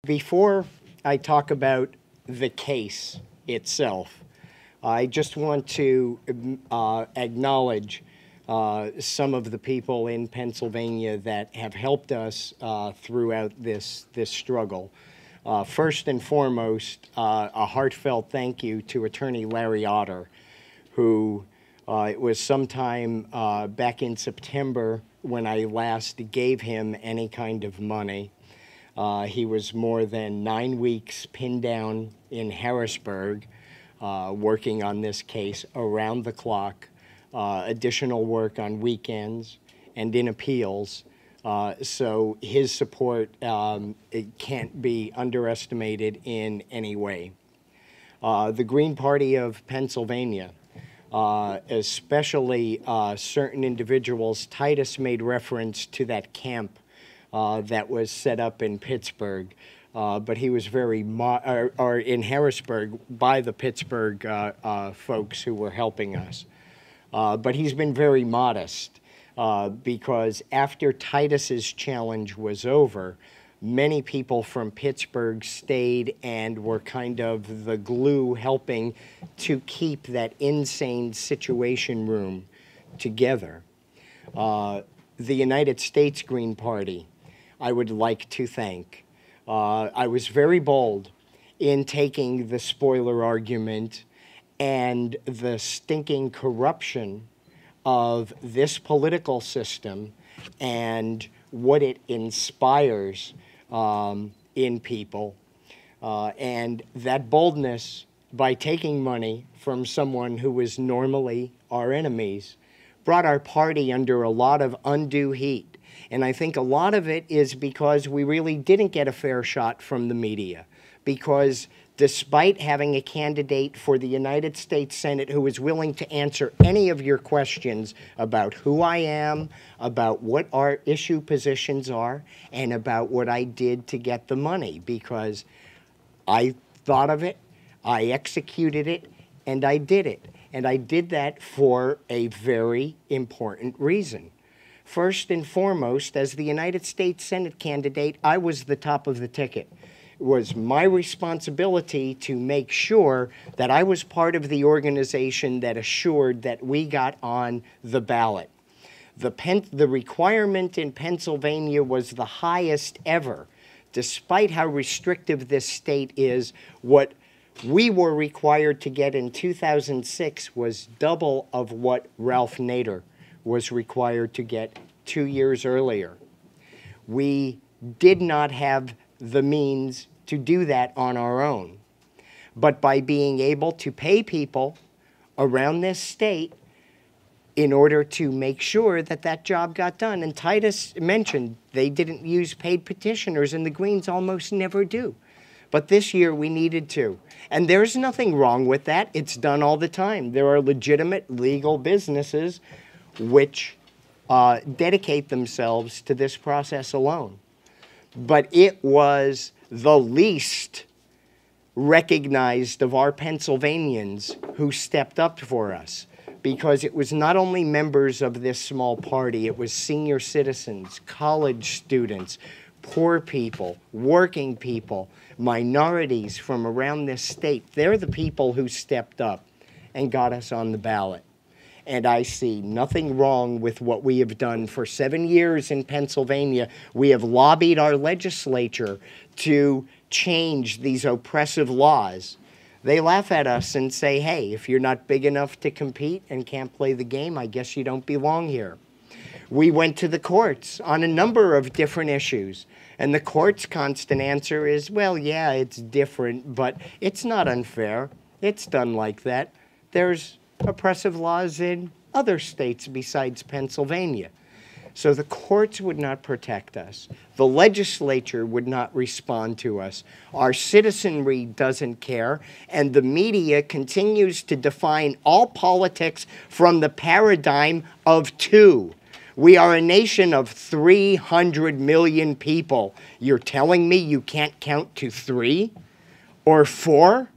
Before I talk about the case itself, I just want to acknowledge some of the people in Pennsylvania that have helped us throughout this struggle. First and foremost, a heartfelt thank you to Attorney Larry Otter, who it was sometime back in September when I last gave him any kind of money. He was more than 9 weeks pinned down in Harrisburg, working on this case around the clock, additional work on weekends and in appeals. So his support it can't be underestimated in any way. The Green Party of Pennsylvania, especially certain individuals, Titus made reference to that camp that was set up in Pittsburgh, but he was very, or in Harrisburg by the Pittsburgh folks who were helping us. But he's been very modest because after Titus's challenge was over, many people from Pittsburgh stayed and were kind of the glue helping to keep that insane situation room together. The United States Green Party, I would like to thank. I was very bold in taking the spoiler argument and the stinking corruption of this political system and what it inspires in people. And that boldness, by taking money from someone who was normally our enemies, brought our party under a lot of undue heat. And I think a lot of it is because we really didn't get a fair shot from the media. Because despite having a candidate for the United States Senate who is willing to answer any of your questions about who I am, about what our issue positions are, and about what I did to get the money, because I thought of it, I executed it, and I did it. And I did that for a very important reason. First and foremost, as the United States Senate candidate, I was the top of the ticket. It was my responsibility to make sure that I was part of the organization that assured that we got on the ballot. The requirement in Pennsylvania was the highest ever. Despite how restrictive this state is, what we were required to get in 2006 was double of what Ralph Nader was required to get 2 years earlier. We did not have the means to do that on our own. But by being able to pay people around this state in order to make sure that that job got done. And Titus mentioned they didn't use paid petitioners, and the Greens almost never do. But this year we needed to. And there's nothing wrong with that. It's done all the time. There are legitimate legal businesses which dedicate themselves to this process alone. But it was the least recognized of our Pennsylvanians who stepped up for us, because it was not only members of this small party, it was senior citizens, college students, poor people, working people, minorities from around this state. They're the people who stepped up and got us on the ballot. And I see nothing wrong with what we have done for 7 years in Pennsylvania. We have lobbied our legislature to change these oppressive laws. They laugh at us and say, hey, if you're not big enough to compete and can't play the game, I guess you don't belong here. We went to the courts on a number of different issues. And the court's constant answer is, well, yeah, it's different, but it's not unfair. It's done like that. There's oppressive laws in other states besides Pennsylvania. So the courts would not protect us. The legislature would not respond to us. Our citizenry doesn't care. And the media continues to define all politics from the paradigm of two. We are a nation of 300 million people. You're telling me you can't count to 3 or 4?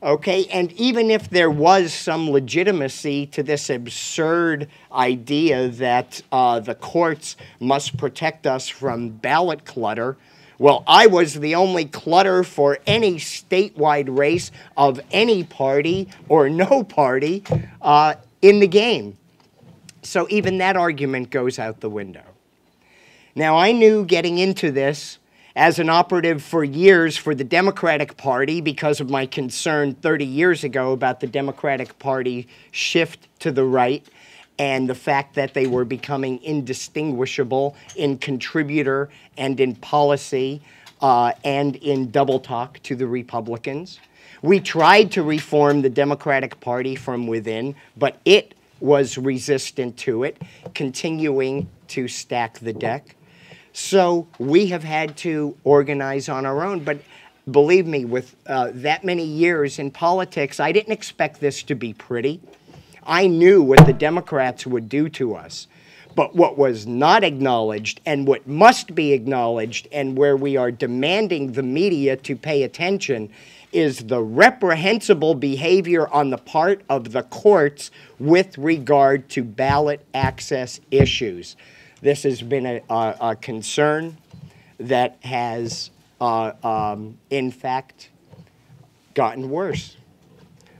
Okay, and even if there was some legitimacy to this absurd idea that the courts must protect us from ballot clutter, Well, I was the only clutter for any statewide race of any party or no party in the game. So even that argument goes out the window. Now, I knew getting into this as an operative for years for the Democratic Party because of my concern 30 years ago about the Democratic Party shift to the right and the fact that they were becoming indistinguishable in contributor and in policy and in double talk to the Republicans. We tried to reform the Democratic Party from within, but it was resistant to it, continuing to stack the deck. So we have had to organize on our own. But believe me, with that many years in politics, I didn't expect this to be pretty. I knew what the Democrats would do to us. But what was not acknowledged and what must be acknowledged and where we are demanding the media to pay attention is the reprehensible behavior on the part of the courts with regard to ballot access issues. This has been a concern that has, in fact, gotten worse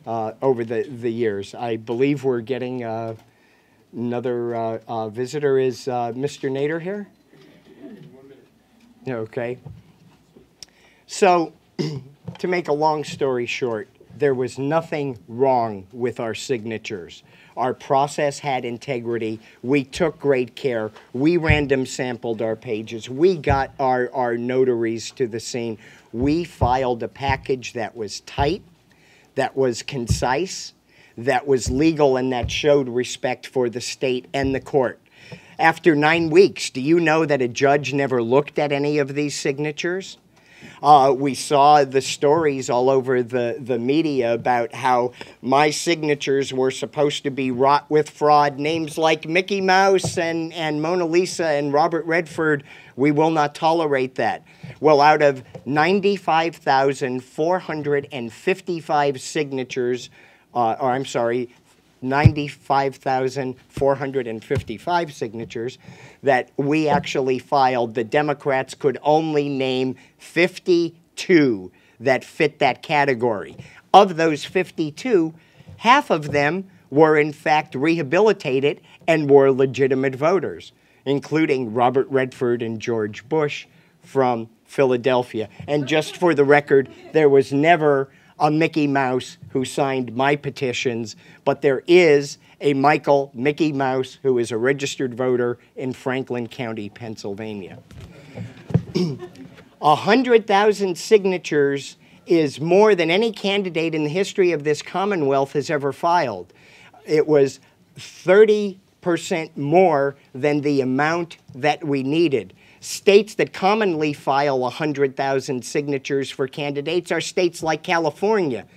over the years. I believe we're getting another visitor. Is Mr. Nader here? 1 minute. Okay. So, to make a long story short, there was nothing wrong with our signatures. Our process had integrity. We took great care. We random sampled our pages. We got our notaries to the scene. We filed a package that was tight, that was concise, that was legal, and that showed respect for the state and the court. After 9 weeks, do you know that a judge never looked at any of these signatures? We saw the stories all over the media about how my signatures were supposed to be wrought with fraud. Names like Mickey Mouse and Mona Lisa and Robert Redford, we will not tolerate that. Well, out of 95,455 signatures, 95,455 signatures that we actually filed, the Democrats could only name 52 that fit that category. Of those 52, half of them were in fact rehabilitated and were legitimate voters, including Robert Redford and George Bush from Philadelphia. And just for the record, there was never a Mickey Mouse who signed my petitions, but there is a Michael Mickey Mouse who is a registered voter in Franklin County, Pennsylvania. 100,000 signatures is more than any candidate in the history of this Commonwealth has ever filed. It was 30% more than the amount that we needed. States that commonly file 100,000 signatures for candidates are states like California.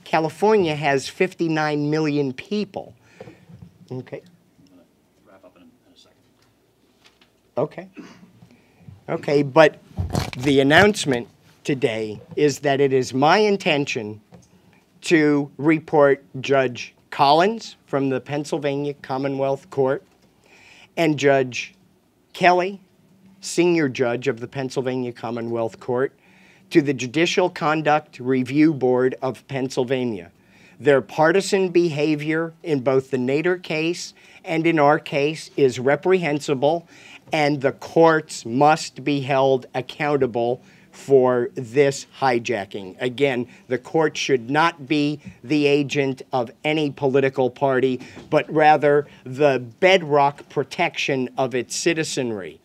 California has 59 million people. Okay. I'm going to wrap up in a second. Okay. Okay, but the announcement today is that it is my intention to report Judge Collins from the Pennsylvania Commonwealth Court and Judge Kelly, senior judge of the Pennsylvania Commonwealth Court, to the Judicial Conduct Review Board of Pennsylvania. Their partisan behavior in both the Nader case and in our case is reprehensible, and the courts must be held accountable for this hijacking. Again, the court should not be the agent of any political party, but rather the bedrock protection of its citizenry.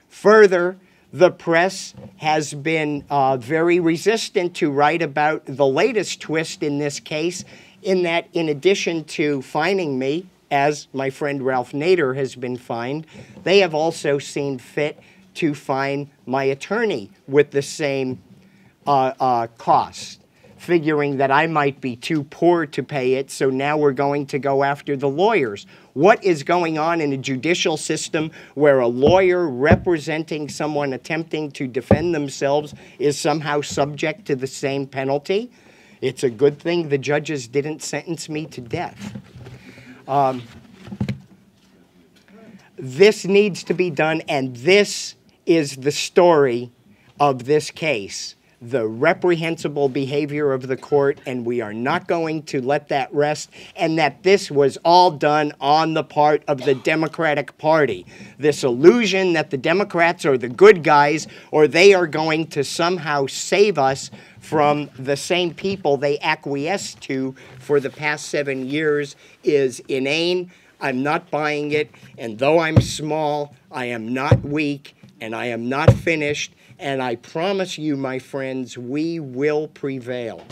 Further, the press has been very resistant to write about the latest twist in this case, in that in addition to fining me, as my friend Ralph Nader has been fined, they have also seen fit to fine my attorney with the same cost, figuring that I might be too poor to pay it, so now we're going to go after the lawyers. What is going on in a judicial system where a lawyer representing someone attempting to defend themselves is somehow subject to the same penalty? It's a good thing the judges didn't sentence me to death. This needs to be done, and this is the story of this case, the reprehensible behavior of the court, and we are not going to let that rest, and that this was all done on the part of the Democratic Party. This illusion that the Democrats are the good guys, or they are going to somehow save us from the same people they acquiesced to for the past 7 years, is inane. I'm not buying it, and though I'm small, I am not weak, and I am not finished, and I promise you, my friends, we will prevail.